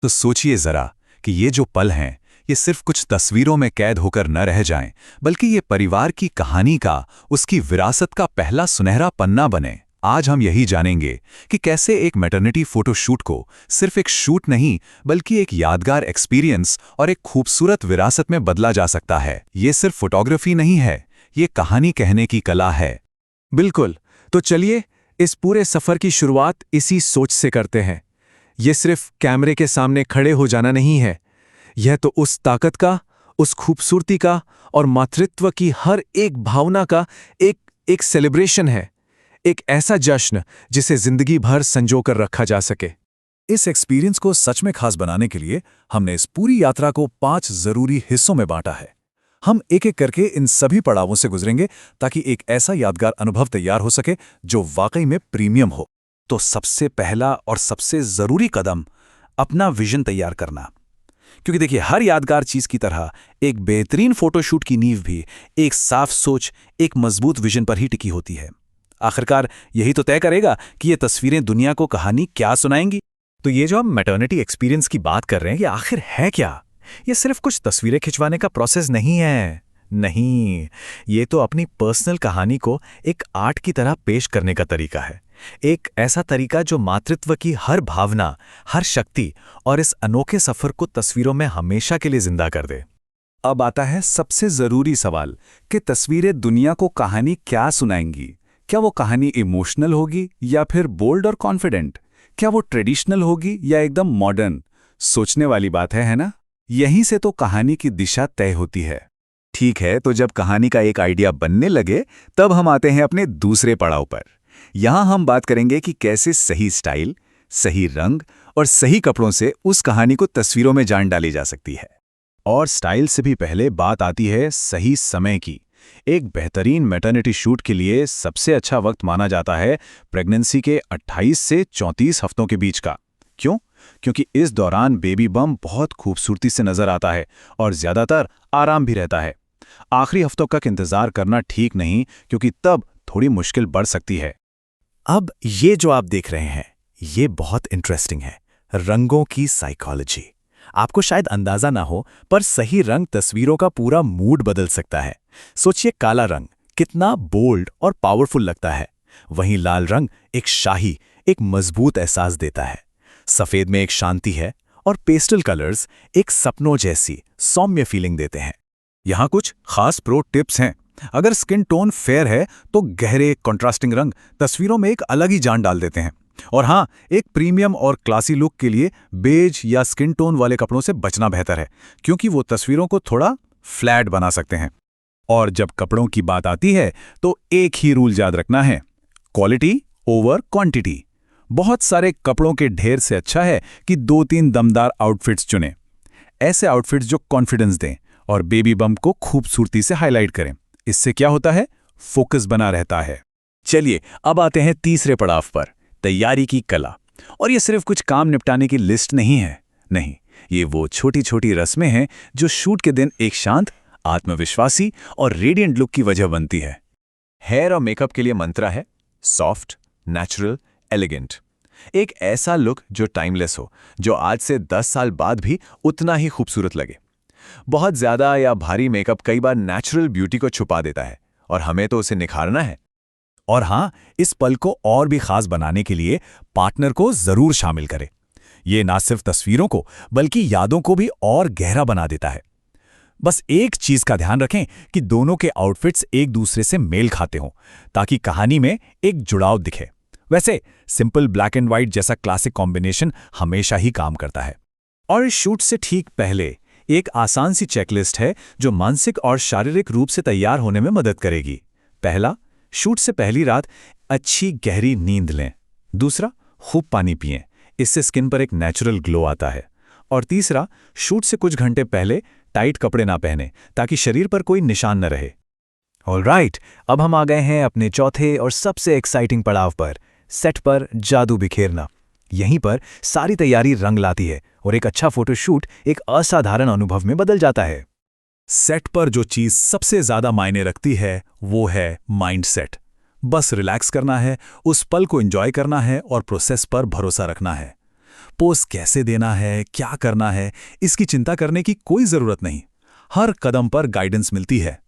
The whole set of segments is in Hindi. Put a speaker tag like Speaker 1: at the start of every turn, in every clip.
Speaker 1: तो सोचिए जरा कि ये जो पल हैं, ये सिर्फ कुछ तस्वीरों में कैद होकर न रह जाएं, बल्कि ये परिवार की कहानी का, उसकी विरासत का पहला सुनहरा पन्ना बने। आज हम यही जानेंगे कि कैसे एक मैटरनिटी फोटोशूट को सिर्फ एक शूट नहीं, बल्कि एक यादगार एक्सपीरियंस और एक खूबसूरत विरासत में बदला जा सकता है। ये सिर्फ फोटोग्राफी नहीं है, ये कहानी कहने की कला है।
Speaker 2: बिल्कुल। तो चलिए इस पूरे सफर की शुरुआत इसी सोच से करते हैं। ये सिर्फ कैमरे के सामने खड़े हो जाना नहीं है, यह तो उस ताकत का, उस खूबसूरती का और मातृत्व की हर एक भावना का एक सेलिब्रेशन है, एक ऐसा जश्न जिसे जिंदगी भर संजो कर रखा जा सके।
Speaker 1: इस एक्सपीरियंस को सच में खास बनाने के लिए हमने इस पूरी यात्रा को 5 जरूरी हिस्सों में बांटा है। हम एक एक करके इन सभी पड़ावों से गुजरेंगे ताकि एक ऐसा यादगार अनुभव तैयार हो सके जो वाकई में प्रीमियम हो। तो सबसे पहला और सबसे जरूरी कदम अपना विजन तैयार करना। क्योंकि देखिए, हर यादगार चीज की तरह एक बेहतरीन फोटोशूट की नींव भी एक साफ सोच, एक मजबूत विजन पर ही टिकी होती है। आखिरकार यही तो तय करेगा कि ये तस्वीरें दुनिया को कहानी क्या सुनाएंगी।
Speaker 2: तो ये जो हम मैटरनिटी एक्सपीरियंस की बात कर रहे हैं, ये आखिर है क्या? ये सिर्फ कुछ तस्वीरें खिंचवाने का प्रोसेस नहीं है। नहीं, ये तो अपनी पर्सनल कहानी को एक आर्ट की तरह पेश करने का तरीका है। एक ऐसा तरीका जो मातृत्व की हर भावना, हर शक्ति और इस अनोखे सफर को तस्वीरों में हमेशा के लिए जिंदा कर दे।
Speaker 1: अब आता है सबसे जरूरी सवाल कि तस्वीरें दुनिया को कहानी क्या सुनाएंगी। क्या वो कहानी इमोशनल होगी या फिर बोल्ड और कॉन्फिडेंट? क्या वो ट्रेडिशनल होगी या एकदम मॉडर्न? सोचने वाली बात है ना? यहीं से तो कहानी की दिशा तय होती है। ठीक है, तो जब कहानी का एक आइडिया बनने लगे, तब हम आते हैं अपने दूसरे पड़ाव पर। यहां हम बात करेंगे कि कैसे सही स्टाइल, सही रंग और सही कपड़ों से उस कहानी को तस्वीरों में जान डाली जा सकती है। और स्टाइल से भी पहले बात आती है सही समय की। एक बेहतरीन मैटरनिटी शूट के लिए सबसे अच्छा वक्त माना जाता है प्रेगनेंसी के 28 से 34 हफ्तों के बीच का। क्यों? क्योंकि इस दौरान बेबी बम बहुत खूबसूरती से नजर आता है और ज्यादातर आराम भी रहता है। आखिरी हफ्तों तक इंतजार करना ठीक नहीं, क्योंकि तब थोड़ी मुश्किल बढ़ सकती है।
Speaker 2: अब ये जो आप देख रहे हैं, ये बहुत इंटरेस्टिंग है। रंगों की साइकोलॉजी। आपको शायद अंदाजा ना हो, पर सही रंग तस्वीरों का पूरा मूड बदल सकता है। सोचिए, काला रंग कितना बोल्ड और पावरफुल लगता है, वहीं लाल रंग एक शाही, एक मजबूत एहसास देता है। सफेद में एक शांति है और पेस्टल कलर्स एक सपनों जैसी सौम्य फीलिंग देते हैं।
Speaker 1: यहाँ कुछ खास प्रो टिप्स हैं। अगर स्किन टोन फेयर है तो गहरे कॉन्ट्रास्टिंग रंग तस्वीरों में एक अलग ही जान डाल देते हैं। और हाँ, एक प्रीमियम और क्लासी लुक के लिए बेज या स्किन टोन वाले कपड़ों से बचना बेहतर है, क्योंकि वो तस्वीरों को थोड़ा फ्लैट बना सकते हैं। और जब कपड़ों की बात आती है तो एक ही रूल याद रखना है, क्वालिटी ओवर क्वांटिटी। बहुत सारे कपड़ों के ढेर से अच्छा है कि 2-3 दमदार आउटफिट्स चुनें। ऐसे आउटफिट्स जो कॉन्फिडेंस दें और बेबी बम्प को खूबसूरती से हाईलाइट करें। इससे क्या होता है? फोकस बना रहता है। चलिए अब आते हैं तीसरे पड़ाव पर, तैयारी की कला। और ये सिर्फ कुछ काम निपटाने की लिस्ट नहीं है। नहीं, ये वो छोटी छोटी रस्में हैं जो शूट के दिन एक शांत, आत्मविश्वासी और रेडिएंट लुक की वजह बनती है। हेयर और मेकअप के लिए मंत्र है सॉफ्ट, नेचुरल, एलिगेंट। एक ऐसा लुक जो टाइमलेस हो, जो आज से 10 साल बाद भी उतना ही खूबसूरत लगे। बहुत ज्यादा या भारी मेकअप कई बार नेचुरल ब्यूटी को छुपा देता है और हमें तो उसे निखारना है। और हाँ, इस पल को और भी खास बनाने के लिए पार्टनर को जरूर शामिल करें। ये ना सिर्फ तस्वीरों को बल्कि यादों को भी और गहरा बना देता है। बस एक चीज का ध्यान रखें कि दोनों के आउटफिट्स एक दूसरे से मेल खाते हों, ताकि कहानी में एक जुड़ाव दिखे। वैसे सिंपल ब्लैक एंड व्हाइट जैसा क्लासिक कॉम्बिनेशन हमेशा ही काम करता है। और इस शूट से ठीक पहले एक आसान सी चेकलिस्ट है जो मानसिक और शारीरिक रूप से तैयार होने में मदद करेगी। पहला, शूट से पहली रात अच्छी गहरी नींद लें। दूसरा, खूब पानी पिएं, इससे स्किन पर एक नेचुरल ग्लो आता है। और तीसरा, शूट से कुछ घंटे पहले टाइट कपड़े ना पहने, ताकि शरीर पर कोई निशान न रहे। ऑलराइट, अब हम आ गए हैं अपने चौथे और सबसे एक्साइटिंग पड़ाव पर, सेट पर जादू बिखेरना। यहीं पर सारी तैयारी रंग लाती है और एक अच्छा फोटोशूट एक असाधारण अनुभव में बदल जाता है। सेट पर जो चीज सबसे ज्यादा मायने रखती है वो है माइंडसेट। बस रिलैक्स करना है, उस पल को एंजॉय करना है और प्रोसेस पर भरोसा रखना है। पोस्ट कैसे देना है, क्या करना है, इसकी चिंता करने की कोई जरूरत नहीं। हर कदम पर गाइडेंस मिलती है।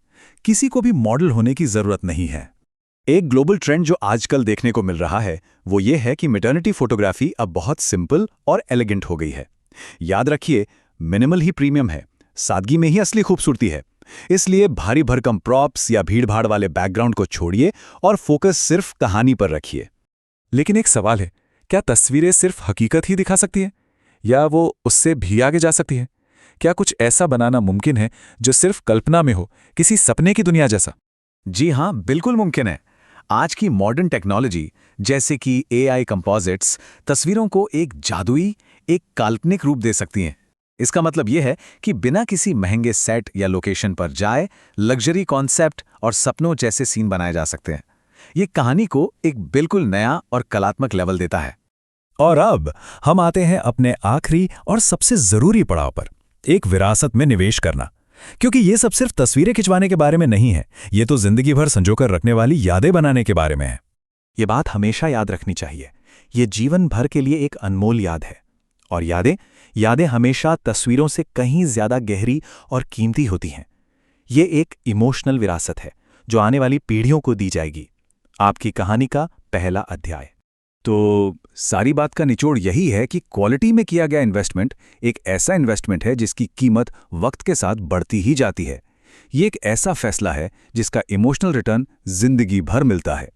Speaker 1: किसी को भी मॉडल होने की जरूरत नहीं है। एक ग्लोबल ट्रेंड जो आजकल देखने को मिल रहा है वो ये है कि मैटरनिटी फोटोग्राफी अब बहुत सिंपल और एलिगेंट हो गई है। याद रखिए, मिनिमल ही प्रीमियम है, सादगी में ही असली खूबसूरती है। इसलिए भारी भरकम प्रॉप्स या भीड़भाड़ वाले बैकग्राउंड को छोड़िए और फोकस सिर्फ कहानी पर रखिए।
Speaker 2: लेकिन एक सवाल है, क्या तस्वीरें सिर्फ हकीकत ही दिखा सकती हैं या वो उससे भी आगे जा सकती हैं? क्या कुछ ऐसा बनाना मुमकिन है जो सिर्फ कल्पना में हो, किसी सपने की दुनिया जैसा?
Speaker 1: जी हाँ, बिल्कुल मुमकिन है। आज की मॉडर्न टेक्नोलॉजी जैसे कि AI कंपोजिट्स तस्वीरों को एक जादुई, एक काल्पनिक रूप दे सकती हैं। इसका मतलब यह है कि बिना किसी महंगे सेट या लोकेशन पर जाए लग्जरी कॉन्सेप्ट और सपनों जैसे सीन बनाए जा सकते हैं। ये कहानी को एक बिल्कुल नया और कलात्मक लेवल देता है।
Speaker 2: और अब हम आते हैं अपने आखिरी और सबसे जरूरी पड़ाव पर, एक विरासत में निवेश करना। क्योंकि ये सब सिर्फ तस्वीरें खिंचवाने के बारे में नहीं है, ये तो जिंदगी भर संजोकर रखने वाली यादें बनाने के बारे में है। ये बात हमेशा याद रखनी चाहिए, ये जीवन भर के लिए एक अनमोल याद है। और यादें हमेशा तस्वीरों से कहीं ज्यादा गहरी और कीमती होती हैं। ये एक इमोशनल विरासत है जो आने वाली पीढ़ियों को दी जाएगी। आपकी कहानी का पहला अध्याय।
Speaker 1: तो सारी बात का निचोड़ यही है कि क्वालिटी में किया गया इन्वेस्टमेंट एक ऐसा इन्वेस्टमेंट है जिसकी कीमत वक्त के साथ बढ़ती ही जाती है। ये एक ऐसा फैसला है जिसका इमोशनल रिटर्न जिंदगी भर मिलता है।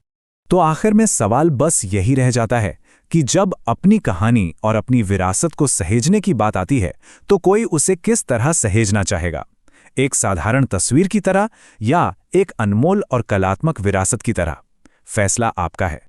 Speaker 2: तो आखिर में सवाल बस यही रह जाता है कि जब अपनी कहानी और अपनी विरासत को सहेजने की बात आती है तो कोई उसे किस तरह सहेजना चाहेगा? एक साधारण तस्वीर की तरह या एक अनमोल और कलात्मक विरासत की तरह? फैसला आपका है।